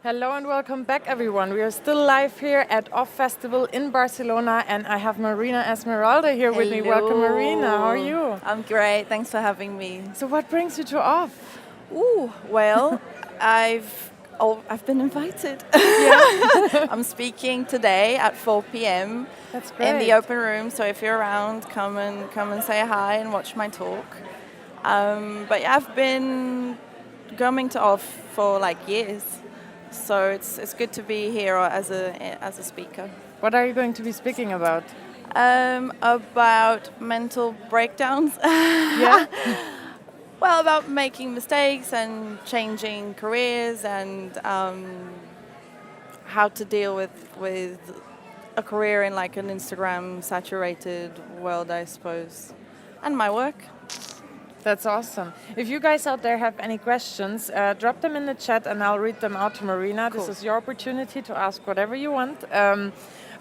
Hello and welcome back, everyone. We are still live here at OFFF Festival in Barcelona, and I have Marina Esmeraldo here with me. Welcome, Marina. How are you? I'm great. Thanks for having me. So, what brings you to OFFF? Well, I've been invited. Yeah, I'm speaking today at 4 p.m. that's great. in the open room. So if you're around, come and say hi and watch my talk. But yeah, I've been coming to OFFF for like years. So it's good to be here as a speaker. What are you going to be speaking about? About mental breakdowns. Yeah. Well, about making mistakes and changing careers and how to deal with a career in like an Instagram saturated world, I suppose, and my work. That's awesome. If you guys out there have any questions, drop them in the chat and I'll read them out to Marina. Cool. This is your opportunity to ask whatever you want.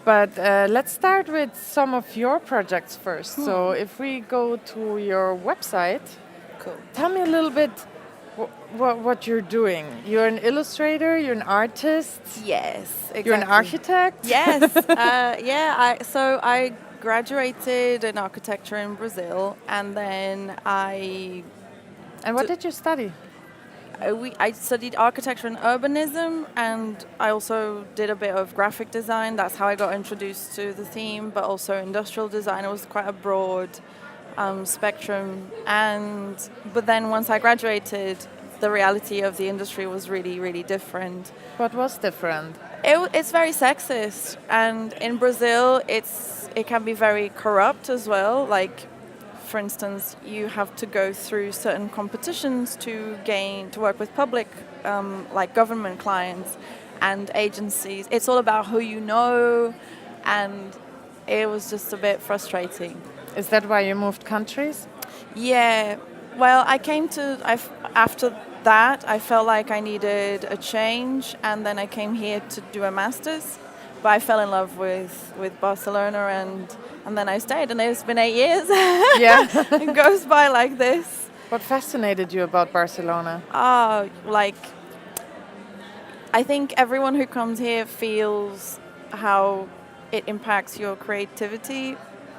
But let's start with some of your projects first. So if we go to your website, Cool. tell me a little bit what you're doing. You're an illustrator, you're an artist, Yes, exactly. you're an architect. Yes. I graduated in architecture in Brazil, and then And what did you study? I studied architecture and urbanism, and I also did a bit of graphic design. That's how I got introduced to the theme, but also industrial design. It was quite a broad spectrum. But then once I graduated, the reality of the industry was really, really different. What was different? It's very sexist, and in Brazil, it can be very corrupt as well. Like, for instance, you have to go through certain competitions to work with public, like government clients and agencies. It's all about who you know, and it was just a bit frustrating. Is that why you moved countries? Yeah, well, after that, I felt like I needed a change, and then I came here to do a master's. But I fell in love with Barcelona, and then I stayed, and it's been 8 years. Yeah. It goes by like this. What fascinated you about Barcelona? I think everyone who comes here feels how it impacts your creativity.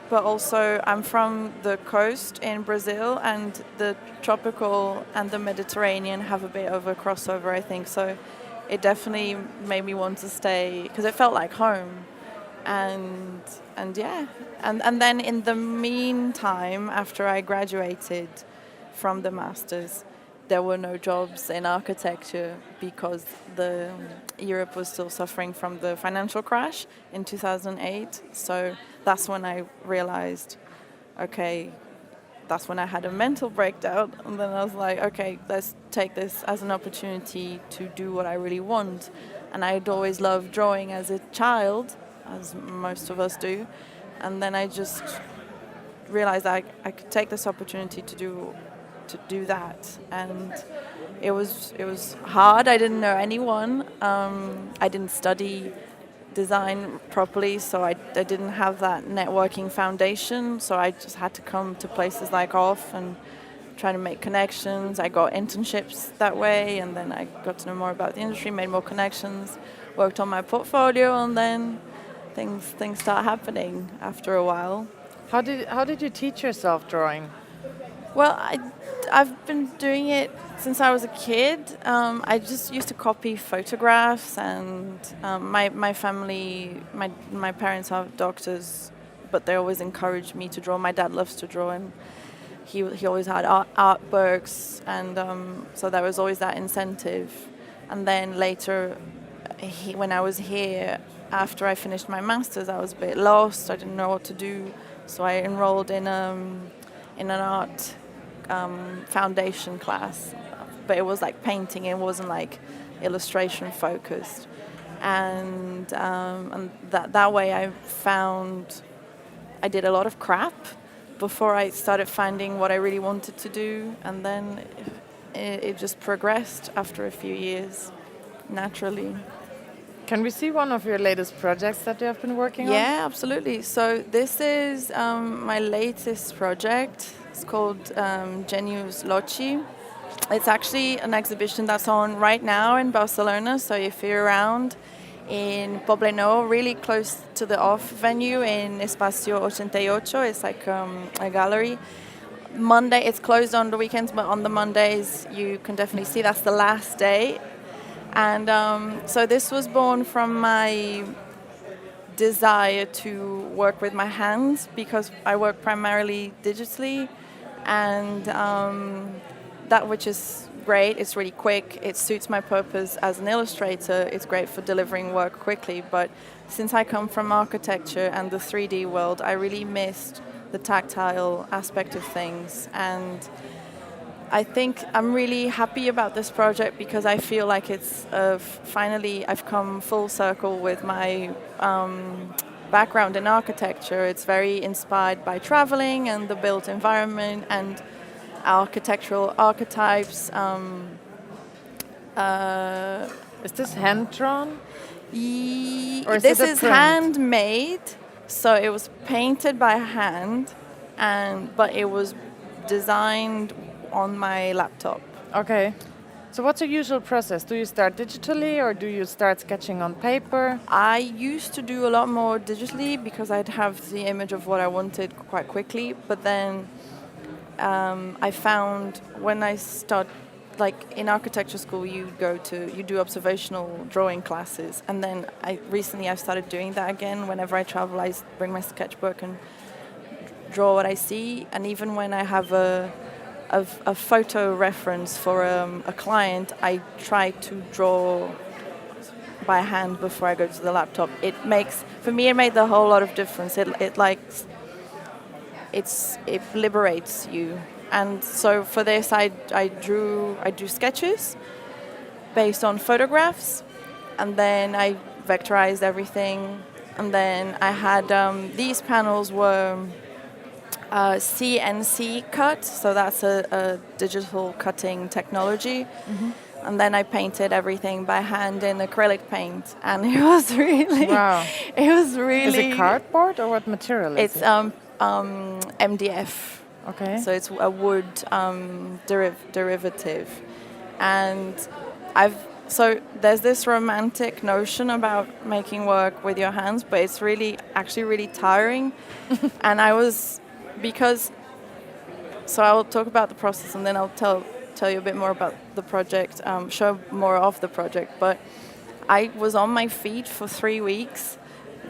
But also, I'm from the coast in Brazil, and the tropical and the Mediterranean have a bit of a crossover, I think. So it definitely made me want to stay, because it felt like home. And then in the meantime, after I graduated from the masters, there were no jobs in architecture because Europe was still suffering from the financial crash in 2008. So that's when I realized, okay, that's when I had a mental breakdown. And then I was like, okay, let's take this as an opportunity to do what I really want. And I'd always loved drawing as a child, as most of us do. And then I just realized I could take this opportunity to do that. And it was hard. I didn't know anyone. I didn't study design properly, so I didn't have that networking foundation. So I just had to come to places like OFFF and try to make connections. I got internships that way, and then I got to know more about the industry, made more connections, worked on my portfolio, and then things start happening after a while. How did you teach yourself drawing? Well, I've been doing it since I was a kid. I just used to copy photographs, and my family, my parents are doctors, but they always encouraged me to draw. My dad loves to draw, and he always had art books, and so there was always that incentive. And then later, when I was here, after I finished my master's, I was a bit lost. I didn't know what to do, so I enrolled in an art foundation class, but it was like painting. It wasn't like illustration focused, and that way I did a lot of crap before I started finding what I really wanted to do, and then it just progressed after a few years naturally. Can we see one of your latest projects that you have been working on? Yeah, absolutely. So this is my latest project. It's called Genius Loci, It's actually an exhibition that's on right now in Barcelona. So if you're around in Poblenou, really close to the OFF venue in Espacio 88, it's like a gallery. Monday, it's closed on the weekends, but on the Mondays you can definitely see that's the last day. And so this was born from my desire to work with my hands because I work primarily digitally, and that which is great. It's really quick. It suits my purpose as an illustrator. It's great for delivering work quickly. But since I come from architecture and the 3D world, I really missed the tactile aspect of things. And I think I'm really happy about this project because I feel like it's finally I've come full circle with my background in architecture. It's very inspired by traveling and the built environment and architectural archetypes. Is this hand drawn? Or is This it a is print? handmade, so it was painted by hand, but it was designed on my laptop. Okay. So what's your usual process? Do you start digitally or do you start sketching on paper? I used to do a lot more digitally because I'd have the image of what I wanted quite quickly, but then I found when I start, like in architecture school, you do observational drawing classes, and then recently I've started doing that again. Whenever I travel, I bring my sketchbook and draw what I see, and even when I have a photo reference for a client, I try to draw by hand before I go to the laptop. It made a whole lot of difference. It liberates you. And so for this, I do sketches based on photographs, and then I vectorized everything, and then I had these panels were CNC cut, so that's a digital cutting technology. Mm-hmm. And then I painted everything by hand in acrylic paint, and it was really, Wow. it was really. Is it cardboard or what material is It's it? MDF, Okay. so it's a wood derivative, and so there's this romantic notion about making work with your hands, but it's actually really tiring, and so I will talk about the process and then I'll tell you a bit more about the project, show more of the project. But I was on my feet for 3 weeks,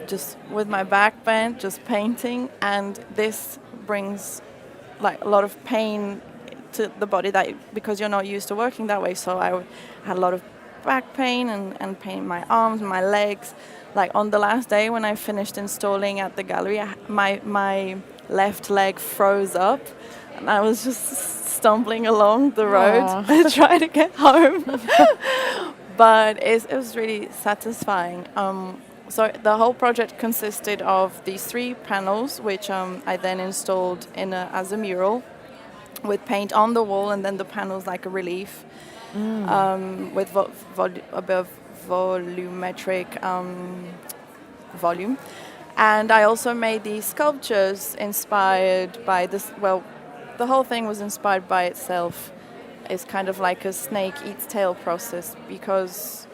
just with my back bent, just painting, and this brings like a lot of pain to the body because you're not used to working that way. So I had a lot of back pain and pain in my arms, my legs. Like on the last day when I finished installing at the gallery, my left leg froze up, and I was just stumbling along the road trying to get home. But it was really satisfying. So the whole project consisted of these 3 panels, which I then installed as a mural with paint on the wall, and then the panels like a relief with a bit of volumetric volume. And I also made these sculptures inspired by this. Well, the whole thing was inspired by itself. It's kind of like a snake eats tail process, because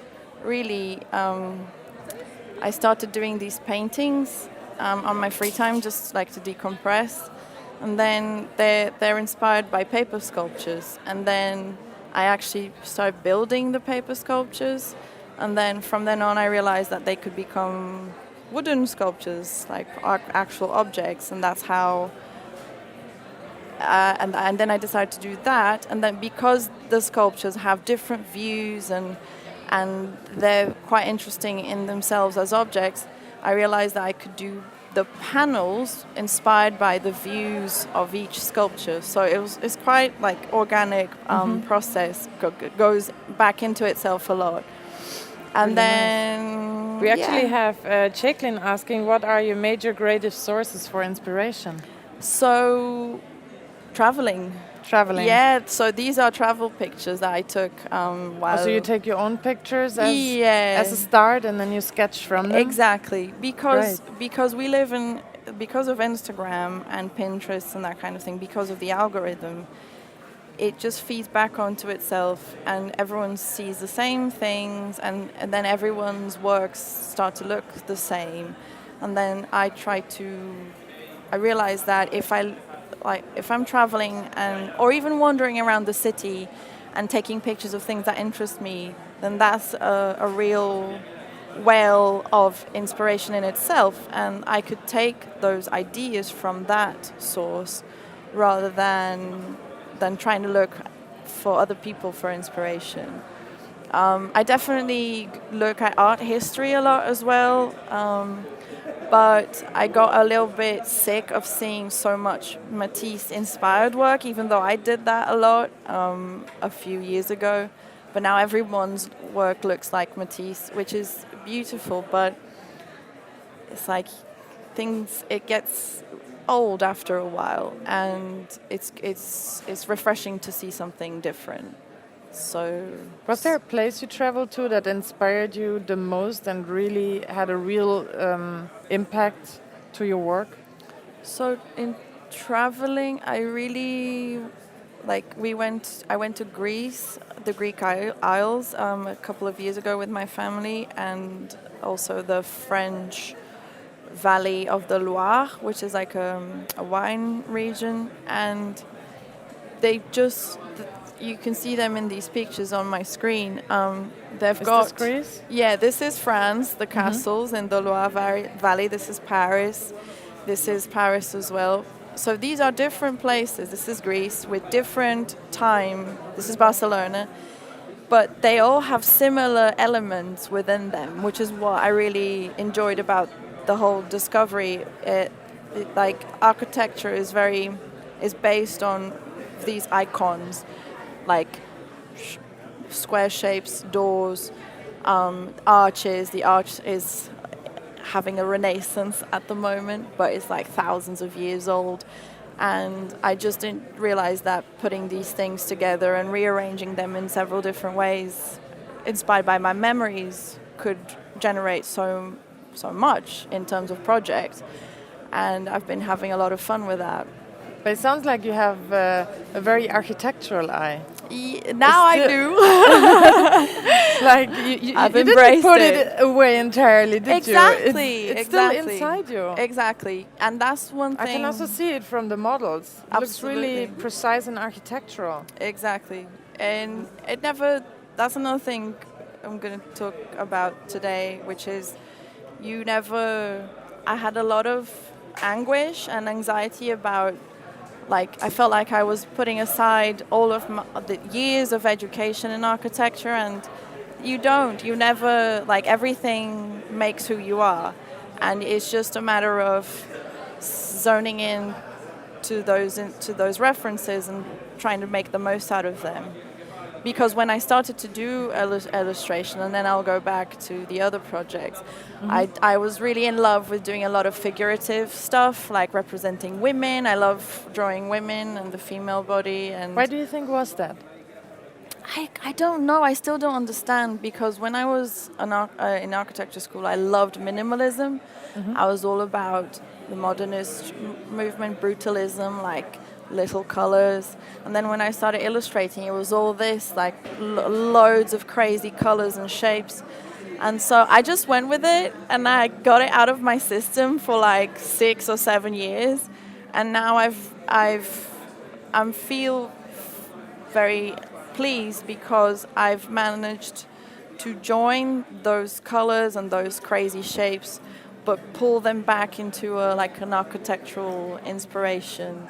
really I started doing these paintings on my free time, just like to decompress. And then they're inspired by paper sculptures. And then I actually started building the paper sculptures. And then from then on, I realized that they could become wooden sculptures, like actual objects. And that's how... and then I decided to do that. And then because the sculptures have different views and they're quite interesting in themselves as objects, I realized that I could do the panels inspired by the views of each sculpture. So it's quite like organic process, goes back into itself a lot. And Really then nice. We actually have Jacqueline asking, what are your major creative sources for inspiration? So traveling. Yeah, so these are travel pictures that I took while... So you take your own pictures as a start, and then you sketch from them? Exactly, because we live because of Instagram and Pinterest and that kind of thing, because of the algorithm, it just feeds back onto itself, and everyone sees the same things, and then everyone's works start to look the same. And then I realize that if I'm traveling or even wandering around the city and taking pictures of things that interest me, then that's a real well of inspiration in itself, and I could take those ideas from that source rather than trying to look for other people for inspiration. I definitely look at art history a lot as well, but I got a little bit sick of seeing so much Matisse-inspired work, even though I did that a lot a few years ago. But now everyone's work looks like Matisse, which is beautiful, but it's like it gets old after a while, and it's refreshing to see something different. So, was there a place you traveled to that inspired you the most and really had a real impact to your work? So in traveling, I went to Greece, the Greek Isles, a couple of years ago with my family, and also the French valley of the Loire, which is like a wine region, and you can see them in these pictures on my screen. They've Is got this Greece? Yeah, this is France, the castles in the Loire Valley. This is Paris. This is Paris as well. So these are different places. This is Greece with different time. This is Barcelona. But they all have similar elements within them, which is what I really enjoyed about the whole discovery. Like architecture is based on these icons, like square shapes, doors, arches. The arch is having a renaissance at the moment, but it's like thousands of years old. And I just didn't realize that putting these things together and rearranging them in several different ways, inspired by my memories, could generate so much in terms of projects. And I've been having a lot of fun with that. But it sounds like you have a very architectural eye. Now I do. Like you didn't put it away entirely, did you? It's still inside you. Exactly, and that's one thing. I can also see it from the models. It looks really precise and architectural. Exactly, and that's another thing I'm going to talk about today, which is I had a lot of anguish and anxiety about. I felt like I was putting aside all of the years of education in architecture, and you never, everything makes who you are, and it's just a matter of zoning in to those references and trying to make the most out of them. Because when I started to do illustration, and then I'll go back to the other projects, I was really in love with doing a lot of figurative stuff, like representing women. I love drawing women and the female body. And why do you think was that? I don't know. I still don't understand, because when I was in architecture school, I loved minimalism. I was all about the modernist movement, brutalism, like little colors. And then when I started illustrating, it was all this, like loads of crazy colors and shapes. And so I just went with it, and I got it out of my system for like 6 or 7 years. And now I feel very pleased, because I've managed to join those colors and those crazy shapes, but pull them back into an architectural inspiration.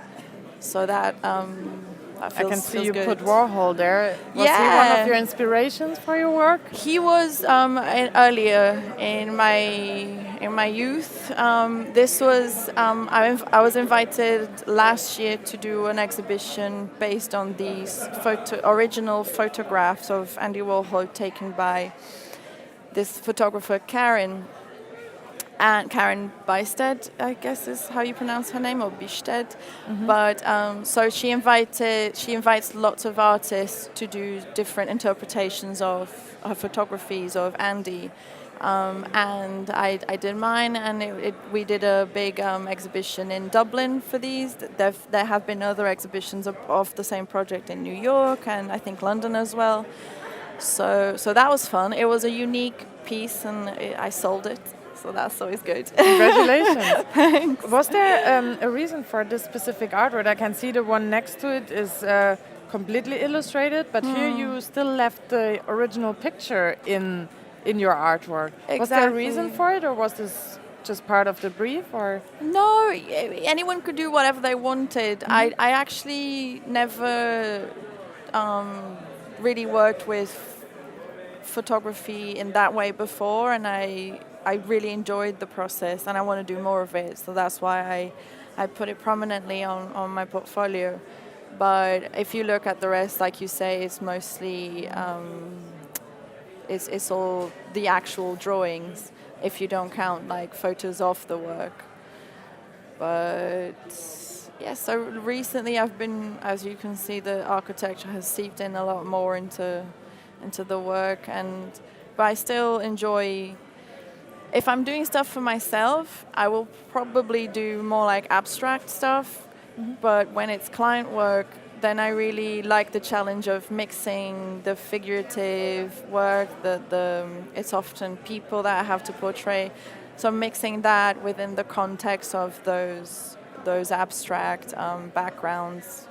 So that I can see you good. Put Warhol there. Was he one of your inspirations for your work? He was earlier in my youth. This was I was invited last year to do an exhibition based on these original photographs of Andy Warhol taken by this photographer Karen Beisted, I guess is how you pronounce her name, or Bisted. But so she invites lots of artists to do different interpretations of her photographies of Andy. And I did mine, and we did a big exhibition in Dublin for these. There have been other exhibitions of the same project in New York and I think London as well. So that was fun. It was a unique piece, and I sold it. So that's always good. Congratulations. Thanks. Was there a reason for this specific artwork? I can see the one next to it is completely illustrated, but here you still left the original picture in your artwork. Exactly. Was there a reason for it, or was this just part of the brief? Or No, anyone could do whatever they wanted. I actually never really worked with photography in that way before, and I really enjoyed the process, and I want to do more of it. So that's why I put it prominently on my portfolio. But if you look at the rest, like you say, it's mostly it's all the actual drawings, if you don't count like photos of the work. But yeah, so recently I've been, as you can see, the architecture has seeped in a lot more into the work, but I still enjoy. If I'm doing stuff for myself, I will probably do more like abstract stuff. But when it's client work, then I really like the challenge of mixing the figurative work. It's often people that I have to portray, so mixing that within the context of those abstract backgrounds.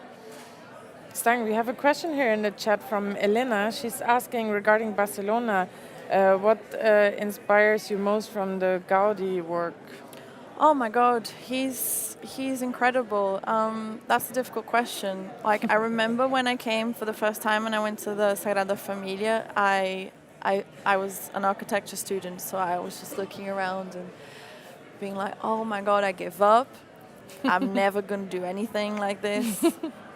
Stang, we have a question here in the chat from Elena. She's asking regarding Barcelona, what inspires you most from the Gaudi work? Oh my God, he's incredible. That's a difficult question. Like I remember when I came for the first time and I went to the Sagrada Familia, I was an architecture student, so I was just looking around and being like, oh my God, I give up. I'm never going to do anything like this.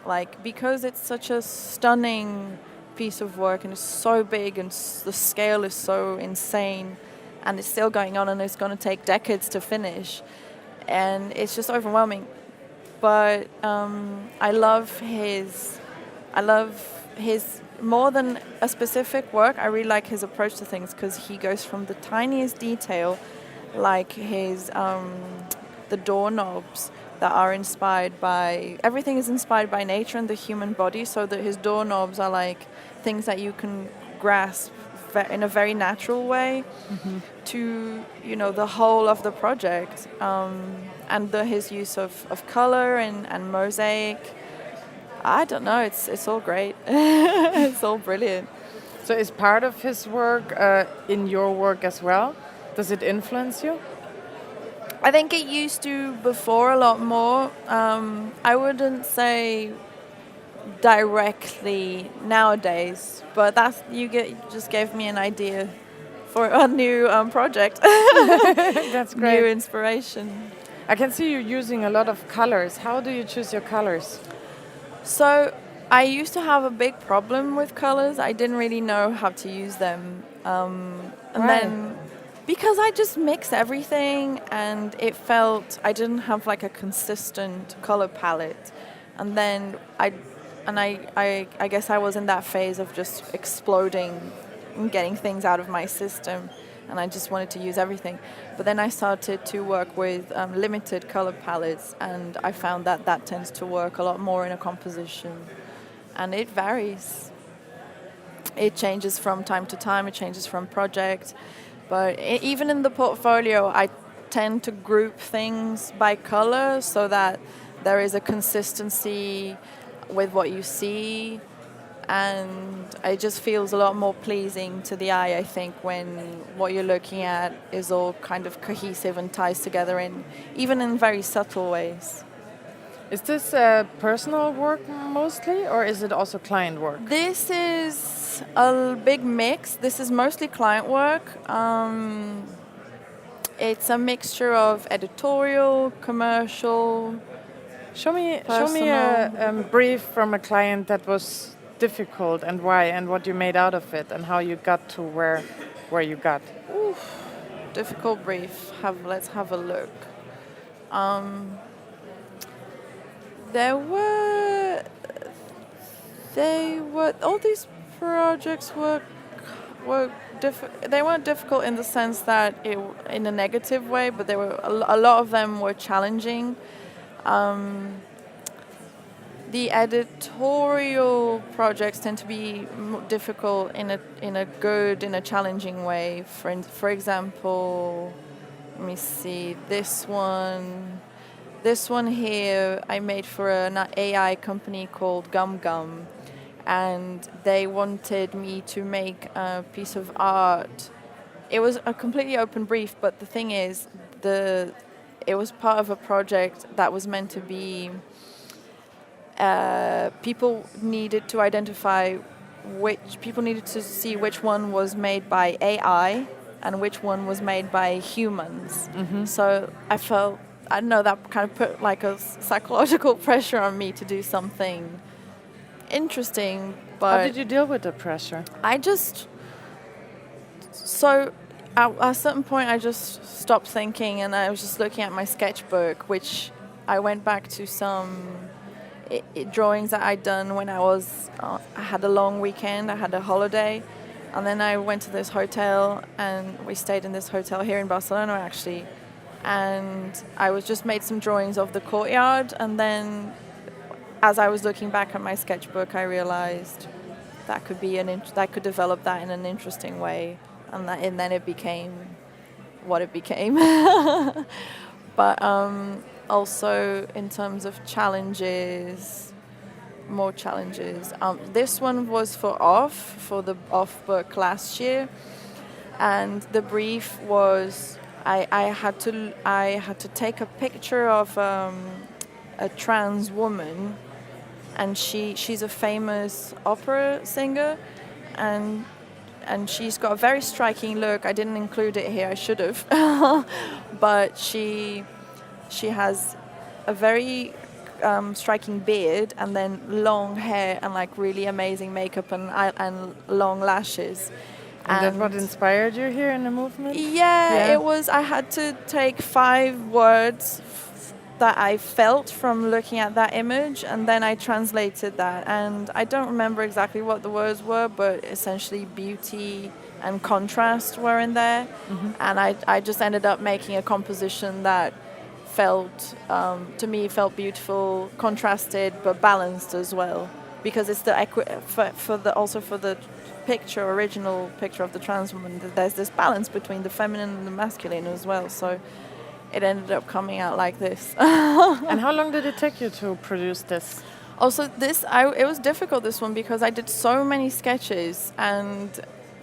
Like, because it's such a stunning piece of work and it's so big and the scale is so insane, and it's still going on and it's going to take decades to finish, and it's just overwhelming. But I love his more than a specific work. I really like his approach to things, because he goes from the tiniest detail, like his the doorknobs that are inspired by, everything is inspired by nature and the human body, so that his doorknobs are like things that you can grasp in a very natural way to, the whole of the project. And his use of color and mosaic, I don't know, it's all great. It's all brilliant. So is part of his work in your work as well? Does it influence you? I think it used to before a lot more. I wouldn't say directly nowadays, but just gave me an idea for a new project. That's great. New inspiration. I can see you using a lot of colors. How do you choose your colors? So I used to have a big problem with colors. I didn't really know how to use them. Then because I just mix everything, and it felt I didn't have like a consistent color palette. And then I guess I was in that phase of just exploding and getting things out of my system, and I just wanted to use everything. But then I started to work with limited color palettes, and I found that tends to work a lot more in a composition. And it varies. It changes from time to time, it changes from project. But even in the portfolio, I tend to group things by color so that there is a consistency with what you see, and it just feels a lot more pleasing to the eye, I think, when what you're looking at is all kind of cohesive and ties together even in very subtle ways. Is this personal work mostly, or is it also client work? This is a big mix. This is mostly client work. It's a mixture of editorial, commercial. Show me a brief from a client that was difficult, and why, and what you made out of it, and how you got to where you got. Oof, difficult brief. Let's have a look. They were all these projects were were they weren't difficult in the sense that in a negative way, but they were a lot of them were challenging. The editorial projects tend to be difficult in a challenging way. For example, let me see this one. This one here I made for an AI company called Gum Gum, and they wanted me to make a piece of art. It was a completely open brief, but the thing is, it was part of a project that was meant to be. People needed to see which one was made by AI and which one was made by humans. Mm-hmm. So I don't know, that kind of put like a psychological pressure on me to do something interesting. But how did you deal with the pressure? At a certain point I just stopped thinking, and I was just looking at my sketchbook, which I went back to some drawings that I'd done when I had a long weekend, I had a holiday, and then I went to this hotel, and we stayed in this hotel here in Barcelona actually, and I was just made some drawings of the courtyard, and then as I was looking back at my sketchbook I realized that could be I could develop that in an interesting way, and then it became what it became. But also in terms of more challenges. This one was for the OFF book last year, and the brief was I had to take a picture of a trans woman, and she's a famous opera singer, and she's got a very striking look. I didn't include it here, I should have. But she has a very striking beard, and then long hair, and like really amazing makeup and long lashes. And that's what inspired you here in the movement? Yeah, it was. I had to take 5 words that I felt from looking at that image, and then I translated that. And I don't remember exactly what the words were, but essentially beauty and contrast were in there. Mm-hmm. And I just ended up making a composition that felt beautiful, contrasted, but balanced as well. Because it's for the original picture of the trans woman, there's this balance between the feminine and the masculine as well. So it ended up coming out like this. And how long did it take you to produce this? Also, it was difficult, this one, because I did so many sketches, and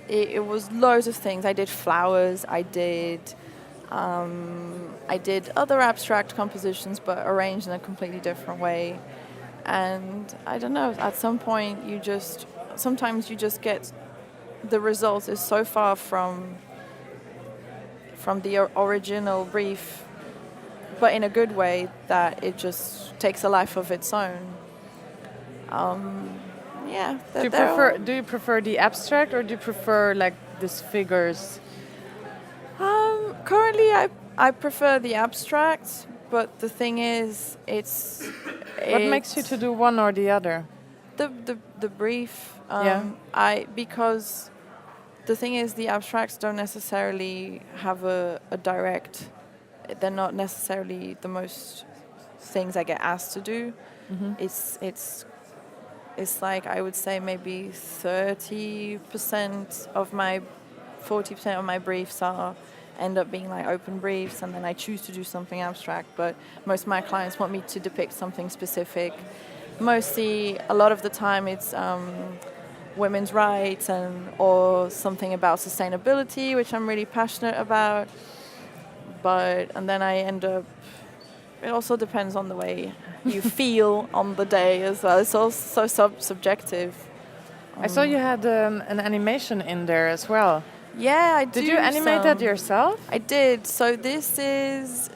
it was loads of things. I did flowers, I did other abstract compositions, but arranged in a completely different way. And I don't know, at some point sometimes you just get the result is so far from the original brief, but in a good way, that it just takes a life of its own. Do you prefer the abstract, or do you prefer like these figures? Currently I prefer the abstract, but the thing is, what makes you to do one or the other? The brief. Because the thing is, the abstracts don't necessarily have a direct. They're not necessarily the most things I get asked to do. Mm-hmm. It's like, I would say maybe 30% of my 40% of my briefs end up being like open briefs, and then I choose to do something abstract. But most of my clients want me to depict something specific. Mostly, a lot of the time, it's women's rights or something about sustainability, which I'm really passionate about. And then I end up. It also depends on the way you feel on the day as well. It's also subjective. I saw you had an animation in there as well. Yeah, I did. Did you animate that yourself? I did. So this is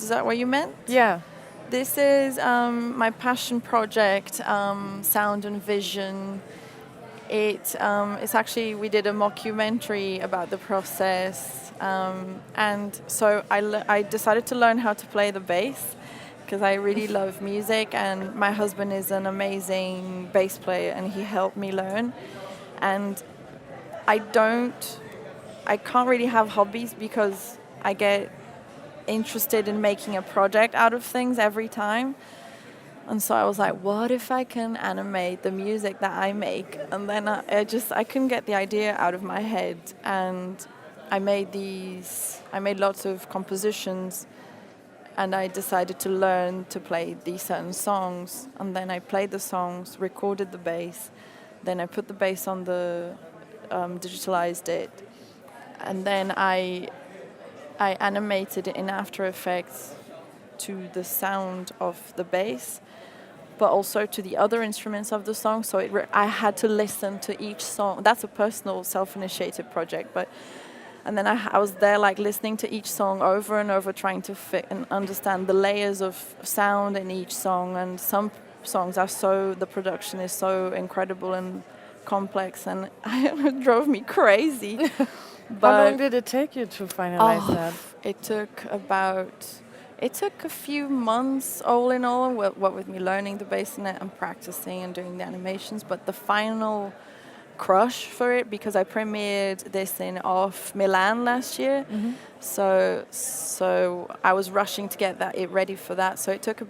that what you meant? Yeah. This is my passion project, Sound and Vision. It's actually, we did a mockumentary about the process, and so I decided to learn how to play the bass, because I really love music, and my husband is an amazing bass player, and he helped me learn. And I can't really have hobbies because I get interested in making a project out of things every time. And so I was like, what if I can animate the music that I make? And then I couldn't get the idea out of my head. And I made lots of compositions, and I decided to learn to play these certain songs. And then I played the songs, recorded the bass, then I put the bass on the, digitalized it. And then I animated it in After Effects to the sound of the bass, but also to the other instruments of the song. So I had to listen to each song. That's a personal, self-initiated project, and then I was there like listening to each song over and over, trying to fit and understand the layers of sound in each song. And some songs the production is so incredible and complex, and it drove me crazy. How long did it take you to finalize that? It took a few months all in all, what with me learning the bass in it and practicing and doing the animations. But the final crush for it, because I premiered this in OFFF Milan last year, so I was rushing to get it ready for that. So it took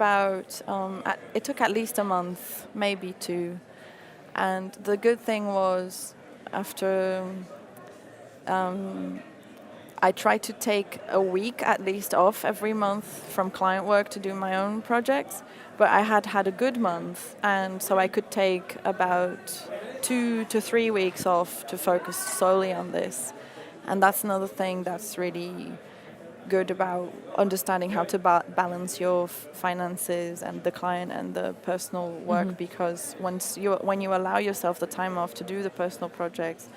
at least a month, maybe two. And the good thing was, after I tried to take a week at least off every month from client work to do my own projects, but I had a good month, and so I could take about 2 to 3 weeks off to focus solely on this. And that's another thing that's really good about understanding how to balance your finances and the client and the personal work, because when you allow yourself the time off to do the personal projects,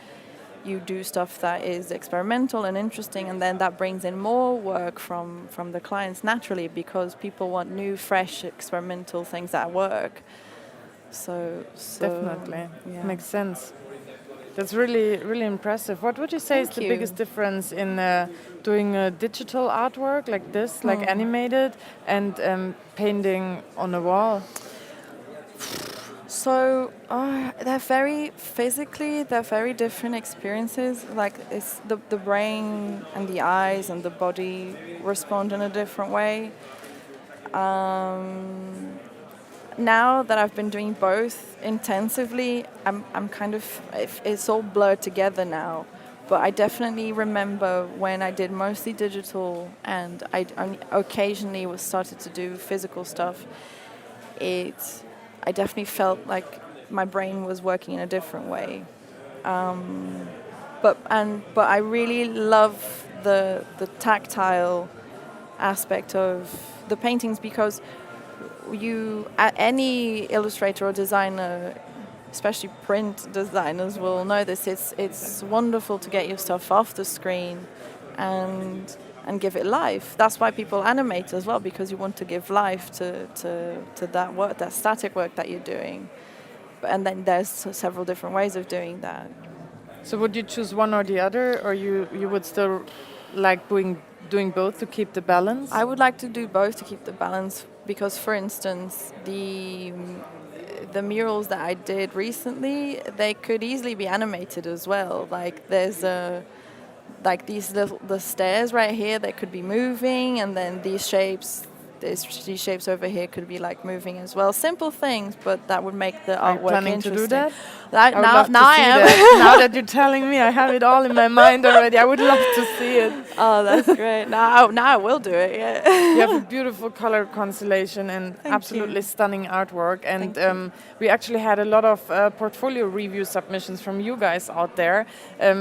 you do stuff that is experimental and interesting, and then that brings in more work from the clients naturally, because people want new, fresh, experimental things at work. So Definitely. yeah. Makes sense. That's really, really impressive. What would you say is the biggest difference in doing a digital artwork like this, like animated, and painting on a wall? So they're very different experiences. Like it's the brain and the eyes and the body respond in a different way. Now that I've been doing both intensively, I'm kind of, it's all blurred together now. But I definitely remember when I did mostly digital and I only occasionally started to do physical stuff. I definitely felt like my brain was working in a different way. But I really love the tactile aspect of the paintings, because any illustrator or designer, especially print designers, will know this. It's wonderful to get your stuff off the screen and give it life. That's why people animate as well, because you want to give life to that work, that static work that you're doing. And then there's several different ways of doing that. So would you choose one or the other, or you would still like doing both to keep the balance? I would like to do both to keep the balance, because, for instance, the murals that I did recently, they could easily be animated as well. Like there's the stairs right here that could be moving, and then these shapes over here could be like moving as well. Simple things, but that would make the artwork planning interesting. To do that? Now I am. Now that you're telling me, I have it all in my mind already. I would love to see it. Oh, that's great. Now I will do it. Yeah. You have a beautiful color constellation and absolutely stunning artwork. And we actually had a lot of portfolio review submissions from you guys out there.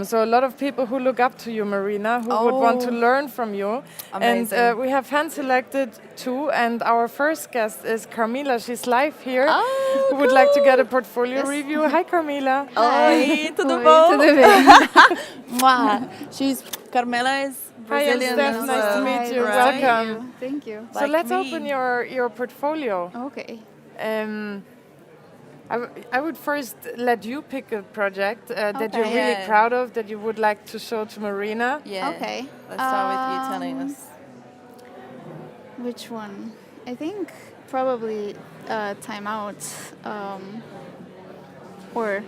So a lot of people who look up to you, Marina, who would want to learn from you. Amazing. And we have hand-selected 2. And our first guest is Carmila. She's live here. Who would like to get a portfolio review? Hi, Carmila. Oi, tudo bom? Tudo bem. Carmela is Brazilian. Hi, I'm Steph. Nice to meet you. Right. Welcome. Thank you. So let's open your portfolio. Okay. I would first let you pick a project that you're Okay. really proud of, that you would like to show to Marina. Yeah. Okay. Let's start with you telling us. Which one? I think probably Time Out. Or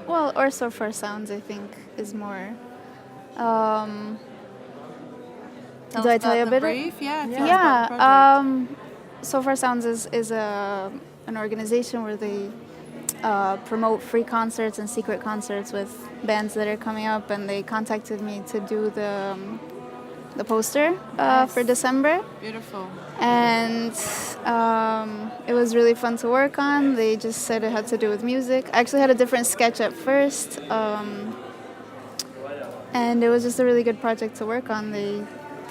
Well, or So Far Sounds, I think, is more. Tell Do us I tell about you a the bit? brief? Yeah. Tell us about the Yeah. project. So Far Sounds is an organization where they promote free concerts and secret concerts with bands that are coming up, and they contacted me to do the poster Nice. for December. Beautiful. And it was really fun to work on. They just said it had to do with music. I actually had a different sketch at first, and it was just a really good project to work on. They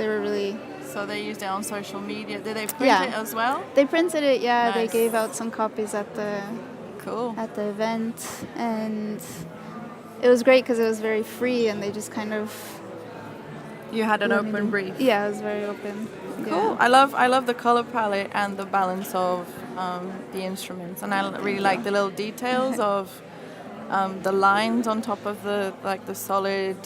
were really. So they used it on social media. Did they print it as well? They printed it. Yeah, they Nice. gave out some copies at the event, and it was great because it was very free, and they just kind of. You had an open brief. Yeah, it was very open. Cool. Yeah. I love the color palette and the balance of the instruments, and I really like the little details of the lines on top of the solid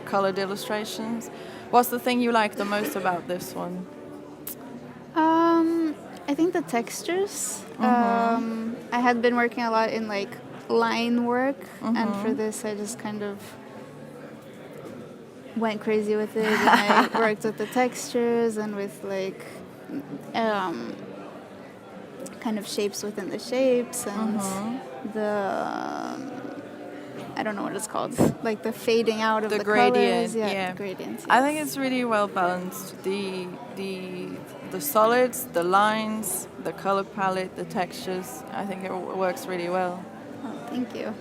colored illustrations. What's the thing you like the most about this one? I think the textures. I had been working a lot in like line work, and for this I just kind of went crazy with it. And I worked with the textures and with like kind of shapes within the shapes and the I don't know what it's called, like the fading out of the gradient. colors. Yeah, the gradients. Yes. I think it's really well balanced. The solids, the lines, the color palette, the textures. I think it works really well. Oh, thank you.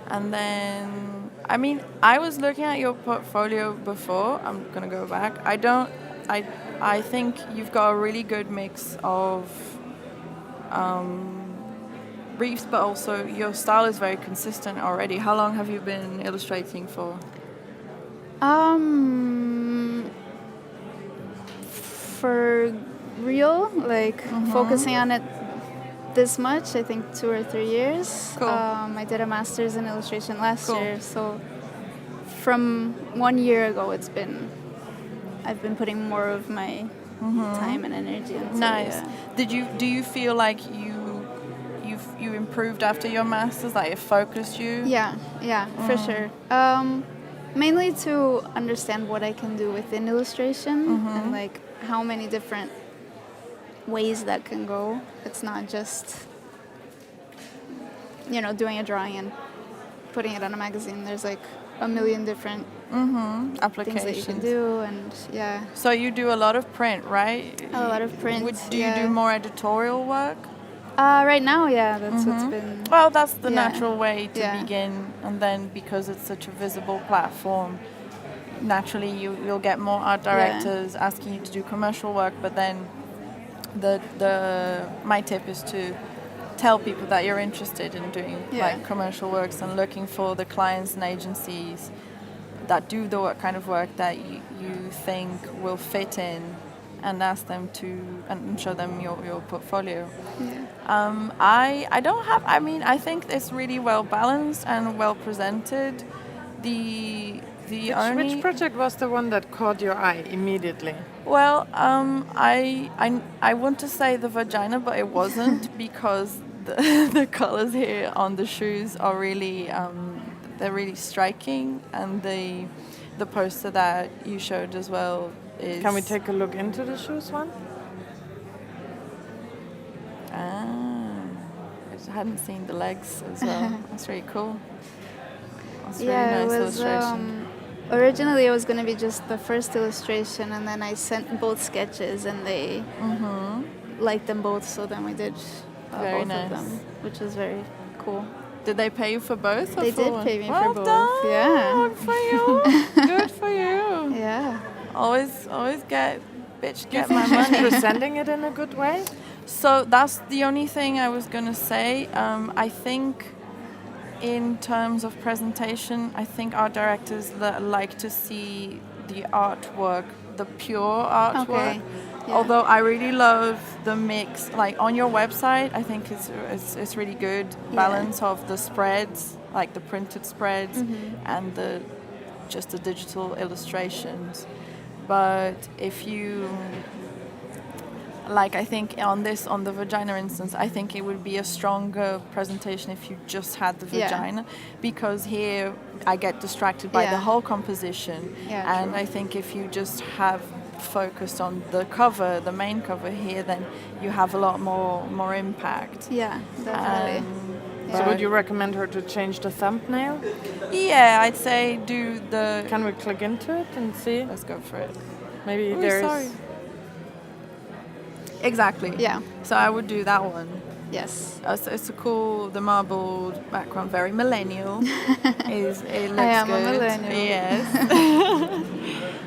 And then, I mean, I was looking at your portfolio before. I'm gonna go back. I think you've got a really good mix of briefs, but also your style is very consistent already. How long have you been illustrating for? For real, like focusing on it this much, I think 2 or 3 years. Cool. I did a master's in illustration last year, so from 1 year ago, I've been putting more of my time and energy into Nice. it. Do you feel like you improved after your masters? Like it focused you? Yeah, for sure. Mainly to understand what I can do within illustration and like how many different ways that can go. It's not just doing a drawing and putting it on a magazine. There's like a million different Applications things that you can do, and yeah. So you do a lot of print, right? A lot of print. Do you do more editorial work? Right now, yeah, that's what's been. Well, that's the Yeah. natural way to Yeah. begin, and then because it's such a visible platform, naturally you'll get more art directors asking you to do commercial work. But then, my tip is to tell people that you're interested in doing like commercial works and looking for the clients and agencies that do the kind of work that you think will fit in, and ask them to and show them your portfolio. I don't have. I mean, I think it's really well balanced and well presented. Which project was the one that caught your eye immediately? Well, I want to say the vagina, but it wasn't because the colors here on the shoes are really they're really striking, and the poster that you showed as well is. Can we take a look into the shoes one? I hadn't seen the legs as well. That's really cool. That's really Yeah, nice it was. illustration. Originally, it was going to be just the first illustration, and then I sent both sketches, and they liked them both. So then we did Very both nice. of them, which was very cool. Did they pay you for both? Or They for did one? pay me Well for both. done. Yeah. Good for you. Good for you. Yeah. Always get Get my money. Presenting it in a good way? So that's the only thing I was gonna say. I think in terms of presentation, I think art directors like to see the artwork, the pure artwork. Okay. Yeah. Although I really love the mix, like on your website, I think it's really good balance of the spreads, like the printed spreads, and the digital illustrations. But if you like I think on the vagina instance, I think it would be a stronger presentation if you just had the Yeah. vagina, because here I get distracted by the Yeah. whole composition, Yeah, and true. I think if you just have focused on the cover, the main cover here, then you have a lot more impact. Yeah, definitely. So Yeah. would you recommend her to change the thumbnail? Yeah, I'd say do the. Can we click into it and see? Let's go for it. Maybe Ooh, there's... sorry. Exactly. Yeah. So I would do that one. Yes. So it's a cool, the marbled background, very millennial. It looks I am good. a millennial. Yes.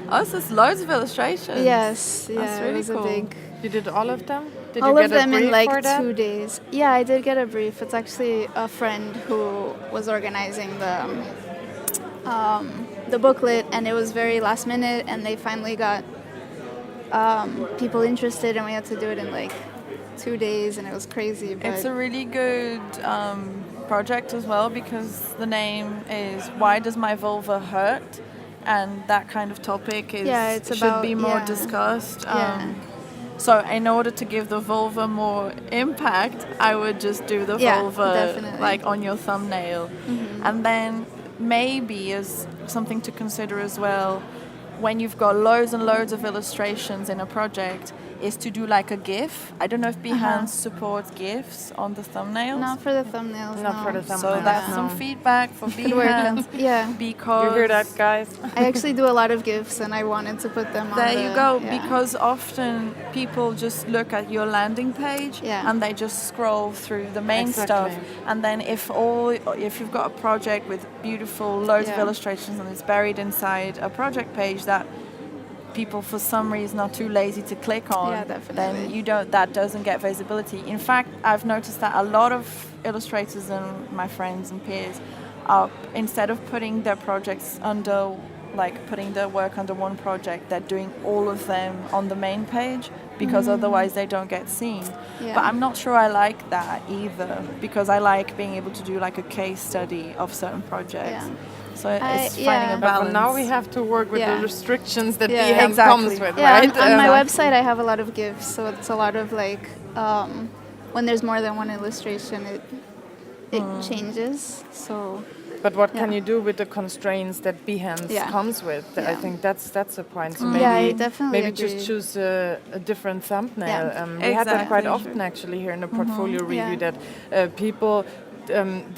Oh, so it's loads of illustrations. Yes. Yeah. That's really it was cool. a big. You did all of them? Did All you of get them a brief in like for that? 2 days. Yeah, I did get a brief. It's actually a friend who was organizing the booklet, and it was very last minute, and they finally got people interested, and we had to do it in like 2 days, and it was crazy. But It's a really good project as well, because the name is Why Does My Vulva Hurt? And that kind of topic is it's should about- be more yeah. discussed. Yeah. So in order to give the vulva more impact, I would just do the Yeah, vulva definitely. like on your thumbnail. And then maybe as something to consider as well, when you've got loads and loads of illustrations in a project, is to do like a GIF. I don't know if Behance supports GIFs on the thumbnails. not for the thumbnails. Not no. for the So thumbnails. that's no. some feedback for Good work. Behance. Yeah. Because You hear that, guys? I actually do a lot of GIFs, and I wanted to put them on there you go, yeah. because often people just look at your landing page Yeah. and they just scroll through the main Exactly. stuff, and then if you've got a project with beautiful loads of Yeah. illustrations and it's buried inside a project page that people for some reason are too lazy to click on, Yeah, definitely. then that doesn't get visibility. In fact, I've noticed that a lot of illustrators and my friends and peers are, instead of putting their projects under, like putting their work under one project, they're doing all of them on the main page, because otherwise they don't get seen. Yeah. But I'm not sure I like that either, because I like being able to do like a case study of certain projects. Yeah. So it's yeah. finding a But balance. for now we have to work with Yeah. the restrictions that Yeah. Behance Exactly. comes with, Yeah, right? on my Exactly. website I have a lot of GIFs, so it's a lot of like when there's more than one illustration, it changes. So But what can Yeah. you do with the constraints that Behance Yeah. comes with? I Yeah. think that's a point. So Yeah, I definitely maybe agree. just choose a different thumbnail. Yeah. We had that quite Exactly. often actually here in the portfolio review Yeah. that people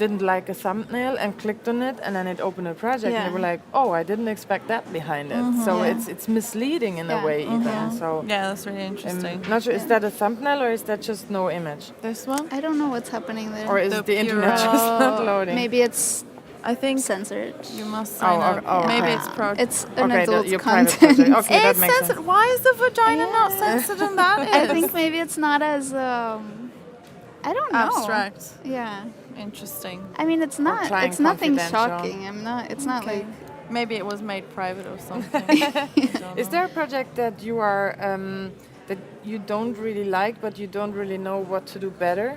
didn't like a thumbnail and clicked on it, and then it opened a project and Yeah. they were like, "Oh, I didn't expect that behind it." So Yeah. it's misleading in a Yeah. way even. So Yeah, that's really interesting. not sure, is that a thumbnail or is that just no image, This one? I don't know what's happening there. or is The the internet pure- just not loading? Maybe it's I think censored. you must sign Oh, up. oh, Maybe okay. it's pro. It's an Okay, adult your private content. project. Okay, that It's makes censored. sense. Why is the vagina not censored in that? I think maybe it's not as I don't know. Abstract. Yeah. Interesting. I mean, it's not. trying It's nothing confidential. shocking. I'm not. It's not like. Maybe it was made private or something. Is there a project that you are that you don't really like, but you don't really know what to do better?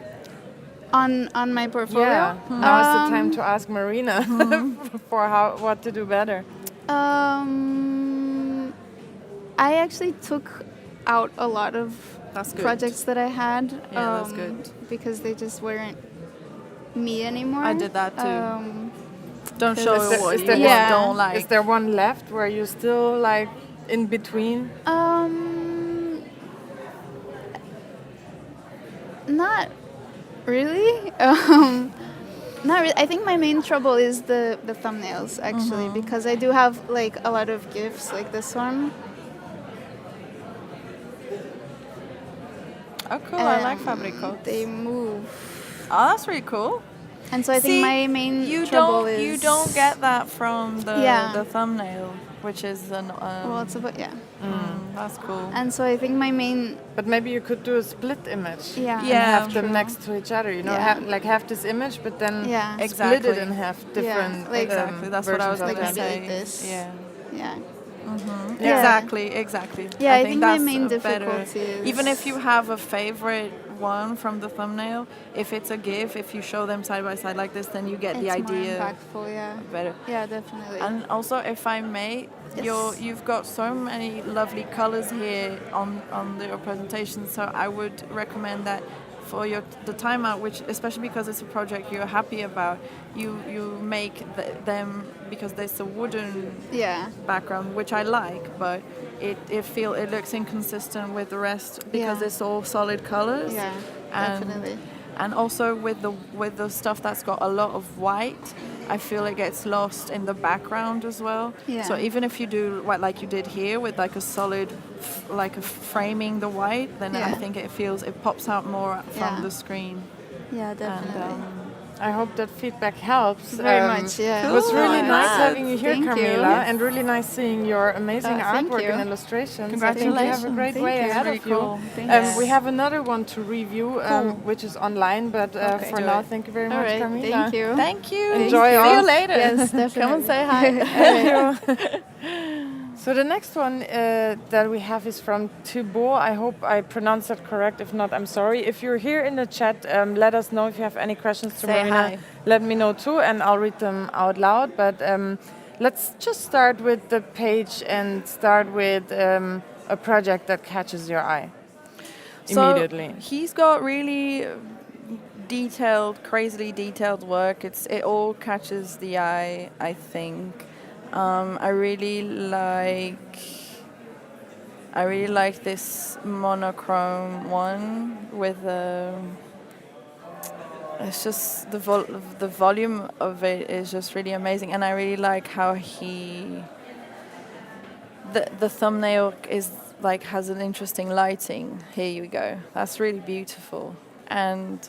On my portfolio. Yeah, now is the time to ask Marina for what to do better. I actually took out a lot of That's good. projects that I had. Yeah, that's good. Because they just weren't me anymore. I did that too. Don't Is show there- what is you there one- don't like. Is there one left where you still like in between? Not really. Not really. I think my main trouble is the thumbnails actually, because I do have like a lot of GIFs like this one. Oh, cool. I like and fabric coats. They move. Oh, that's really cool. And so I think my main you trouble don't is you don't get that from the Yeah. the thumbnail, which is an well, it's about that's cool. And so I think my main But maybe you could do a split image. Yeah. And Yeah, have them true. next to each other. You know, Yeah. have this image, but then Yeah. split Exactly. it and have different. like- Exactly. That's what I was versions of going to Like that. maybe say. like this. Yeah. yeah. Yeah. Exactly. Yeah, I think my that's main a better- difficulty is even if you have a favorite one from the thumbnail. If it's a GIF, if you show them side by side like this, then you get the idea more impactful, yeah. better. Yeah, definitely. And also, if I may, Yes. you've got so many lovely colors here on your presentation, so I would recommend that for the timeout, which especially because it's a project you're happy about, you make them, because there's a wooden background, which I like, but it looks inconsistent with the rest because it's all solid colors. Yeah, definitely. And also with the stuff that's got a lot of white, I feel it gets lost in the background as well. Yeah. So even if you do what like you did here with like a solid, like a framing the white, then I think it pops out more from the screen. Yeah, definitely. And, I hope that feedback helps. Very much, yeah. It was really Cool. nice Nice. having you here, Thank you. Camila, and really nice seeing your amazing Thank artwork you. and illustrations. Congratulations. I think you have a great Thank way you. ahead Very of you. cool. Thank you. We have another one to review, which is online, but for Do now, it. thank you very All much, right, Camila. thank you. Thank you. Enjoy See off. you later. Yes, definitely. Come and say hi. Thank you. So the next one that we have is from Thibaut. I hope I pronounced that correct. If not, I'm sorry. If you're here in the chat, let us know if you have any questions to Say Marina. hi. Let me know too, and I'll read them out loud. But let's just start with the page and start with a project that catches your eye immediately. So he's got really detailed, crazily detailed work. It all catches the eye, I think. I really like this monochrome one with it's just the volume of it is just really amazing, and I really like how the thumbnail is like has an interesting lighting. Here you go. That's really beautiful. And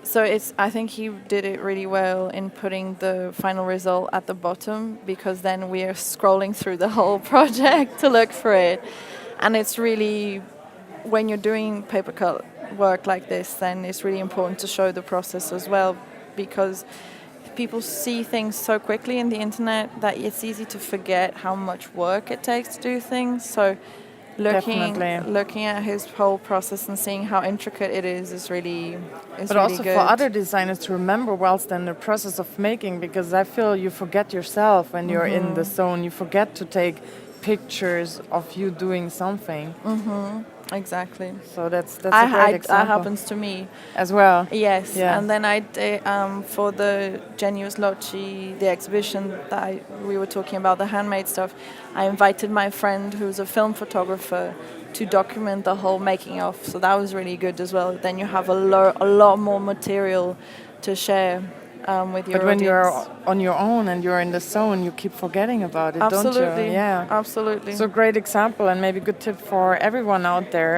so I think he did it really well in putting the final result at the bottom, because then we are scrolling through the whole project to look for it. And it's really, when you're doing paper cut work like this, then it's really important to show the process as well, because people see things so quickly in the internet that it's easy to forget how much work it takes to do things. So looking at his whole process and seeing how intricate it is really But also good. for other designers to remember whilst in the process of making, because I feel you forget yourself when you're in the zone. You forget to take pictures of you doing something. Exactly. So that's a great example. That happens to me as well. Yes, Yeah. and then I did, for the Genius Loci, the exhibition that we were talking about, the handmade stuff, I invited my friend who's a film photographer to document the whole making of. So that was really good as well. Then you have a lot more material to share with your But when audience. you're on your own and you're in the zone, you keep forgetting about it, don't you? Yeah. Absolutely. So great example, and maybe good tip for everyone out there.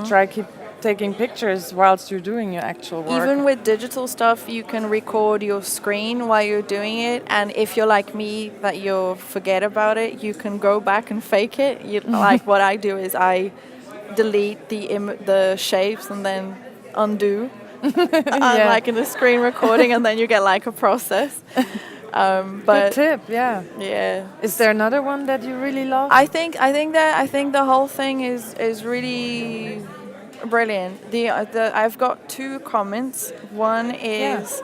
Try keep taking pictures whilst you're doing your actual work. Even with digital stuff, you can record your screen while you're doing it, and if you're like me, that you'll forget about it, you can go back and fake it. Like what I do is I delete the shapes and then undo. Like in the screen recording, and then you get like a process. But good tip, yeah. Yeah. Is there another one that you really love? I think the whole thing is really brilliant. I've got two comments. One is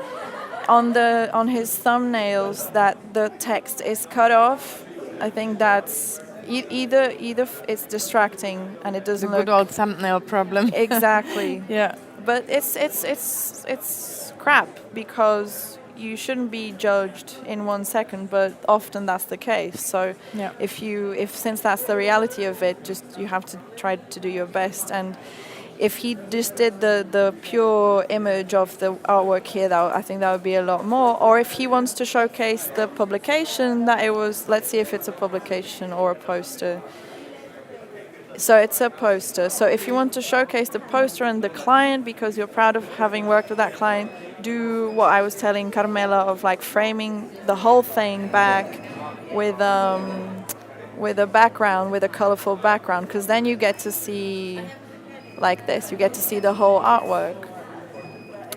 on his thumbnails that the text is cut off. I think that's either it's distracting and it doesn't the look good old thumbnail problem. exactly. Yeah. But it's crap, because you shouldn't be judged in 1 second, but often that's the case. So if since that's the reality of it, just you have to try to do your best. And if he just did the pure image of the artwork here, I think that would be a lot more. Or if he wants to showcase the publication that it was, let's see if it's a publication or a poster. So it's a poster. So if you want to showcase the poster and the client, because you're proud of having worked with that client, do what I was telling Carmela of like framing the whole thing back with a background, with a colorful background, because then you get to see like this. You get to see the whole artwork.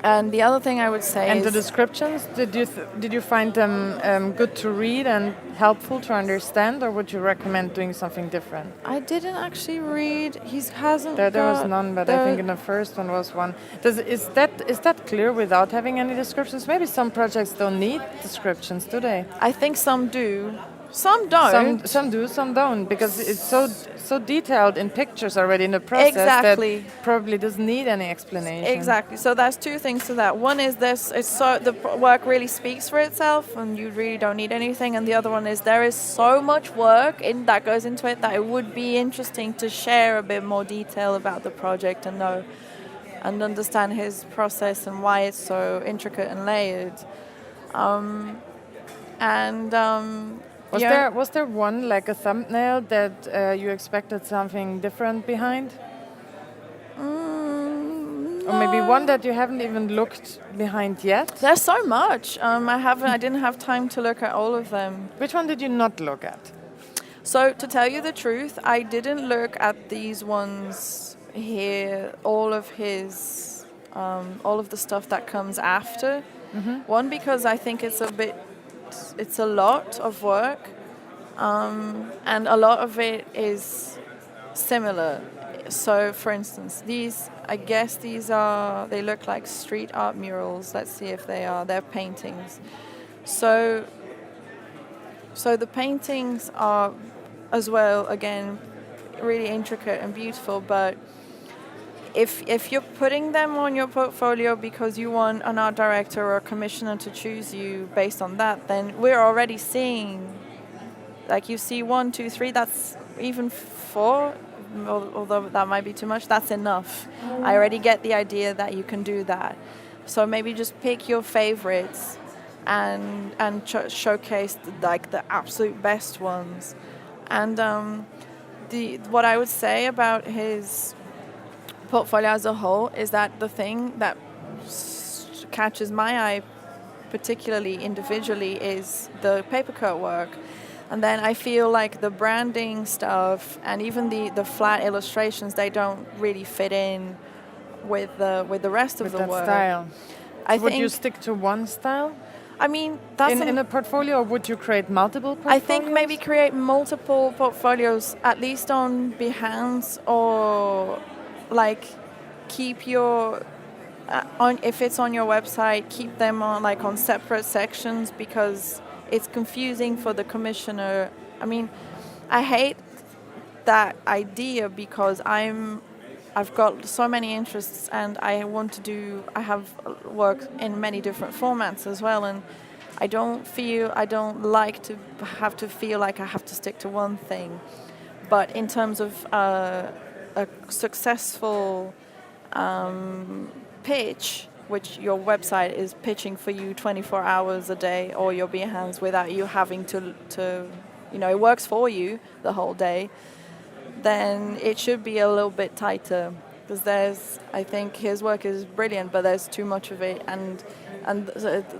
And the other thing I would say And is... the descriptions, did you find them good to read and helpful to understand, or would you recommend doing something different? I didn't actually read. He hasn't. There was none, but I think in the first one was one. Is that clear without having any descriptions? Maybe some projects don't need descriptions, do they? I think some do. Some don't. Some do, some don't, because it's so detailed in pictures already in the process Exactly. that probably doesn't need any explanation. Exactly. So there's two things to that. One is the work really speaks for itself, and you really don't need anything. And the other one is there is so much work that goes into it that it would be interesting to share a bit more detail about the project and know and understand his process and why it's so intricate and layered. Was there one, like a thumbnail, that you expected something different behind? Or maybe one that you haven't even looked behind yet? There's so much. I didn't have time to look at all of them. Which one did you not look at? So to tell you the truth, I didn't look at these ones here, all of the stuff that comes after. Mm-hmm. One, because I think it's a lot of work, and a lot of it is similar. So, for instance, they look like street art murals. Let's see if they are. They're paintings. So the paintings are, as well, again, really intricate and beautiful, but if you're putting them on your portfolio because you want an art director or a commissioner to choose you based on that, then we're already seeing, like, you see 1, 2, 3, that's even 4, although that might be too much, that's enough. I already get the idea that you can do that. So maybe just pick your favorites and showcase the absolute best ones. And what I would say about his portfolio as a whole is that the thing that catches my eye particularly individually is the paper cut work. And then I feel like the branding stuff and even the flat illustrations, they don't really fit in with the rest of the work. Style. Would you stick to one style? I mean, that's in a portfolio, or would you create multiple portfolios? I think maybe create multiple portfolios, at least on Behance, or like keep your if it's on your website, keep them on separate sections, because it's confusing for the commissioner. I mean, I hate that idea because I've got so many interests and I have work in many different formats as well, and I don't like to have to feel like I have to stick to one thing. But in terms of a successful pitch, which your website is pitching for you 24 hours a day, or your Behance, without you having to it works for you the whole day, then it should be a little bit tighter, because I think his work is brilliant, but there's too much of it, and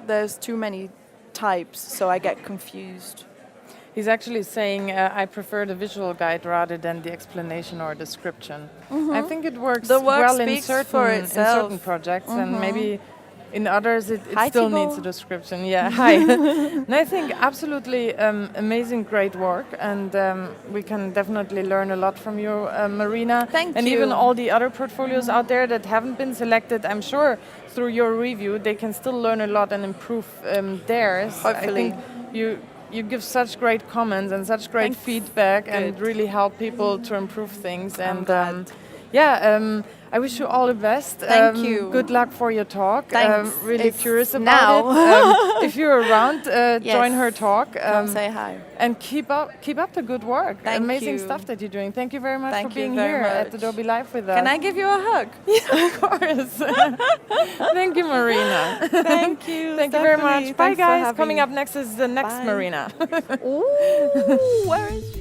there's too many types, so I get confused. He's actually saying, I prefer the visual guide rather than the explanation or description. Mm-hmm. I think it works well in certain projects, mm-hmm. and maybe in others it still needs a description. Yeah, hi. And I think absolutely amazing, great work, and we can definitely learn a lot from you, Marina. Thank you. And even all the other portfolios out there that haven't been selected, I'm sure through your review they can still learn a lot and improve theirs. Hopefully. I think you give such great comments and such great feedback. Good. And really help people to improve things. And I wish you all the best. Thank you. Good luck for your talk. Thanks. Really curious about it. If you're around, yes. join her talk. Come say hi. And keep up the good work. Thank Amazing you. stuff that you're doing. Thank you very much Thank for being you here much. at Adobe Live with us. Can I give you a hug? Yeah, of course. Thank you, Marina. Thank you. Thank you very much. Bye, Thanks guys. Coming up next is the next Marina. Ooh, where is she?